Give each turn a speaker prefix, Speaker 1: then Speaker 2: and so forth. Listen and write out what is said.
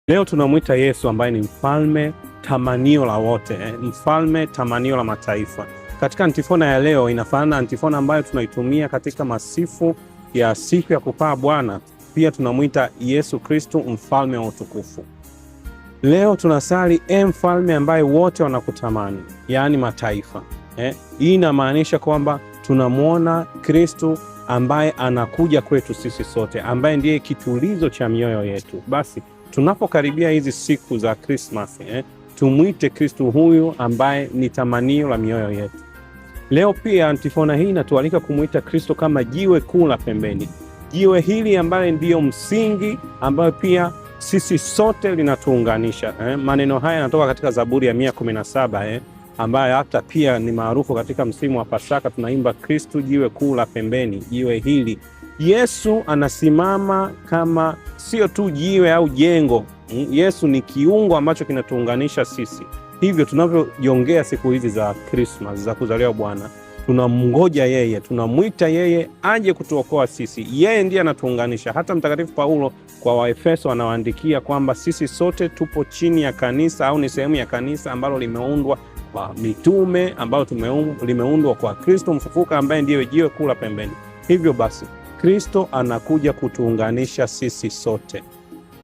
Speaker 1: Leo tunamwita Yesu ambaye ni mfalme tamanio la wote, mfalme tamanio la mataifa. Katika antifona ya leo inafanana antifona ambayo tunaitumia katika masifu ya siku ya kupaa Bwana. Pia tunamwita Yesu Kristo mfalme wa utukufu. Leo tunasali mfalme ambaye wote wanakutamani, yaani mataifa. Hii inamaanisha kwamba tunamwona Kristo ambaye anakuja kwetu sisi sote, ambaye ndiye kitulizo cha mioyo yetu. Basi tunapokaribia hizi siku za Christmas, tumwite Kristo huyu ambaye ni tamanio la mioyo yetu. Leo pia antifona hii inatualika kumwita Kristo kama jiwe kuu la pembeni. Jiwe hili ambaye ndiyo msingi ambayo pia sisi sote linatuunganisha. Maneno haya yanatoka katika Zaburi ya 117, ambayo hata pia ni maarufu katika msimu wa Pasaka. Tunaimba Kristo jiwe kuu la pembeni, jiwe hili. Yesu anasimama kama sio tu jiwe au jengo. Yesu ni kiungo ambacho kinatuunganisha sisi. Hivyo tunavyojiongea siku hizi za Christmas, za kuzaliwa Bwana, tunamngoja yeye, tunamwita yeye aje kutuokoa sisi. Yeye ndiye anatuunganisha. Hata Mtakatifu Paulo kwa Waefeso anawaandikia kwamba sisi sote tupo chini ya kanisa, au ni sehemu ya kanisa ambalo limeundwa kwa mitume, ambalo limeundwa kwa Kristo mfufuka ambaye ndiye jiwe kuu la pembeni. Hivyo basi Kristo anakuja kutuunganisha sisi sote.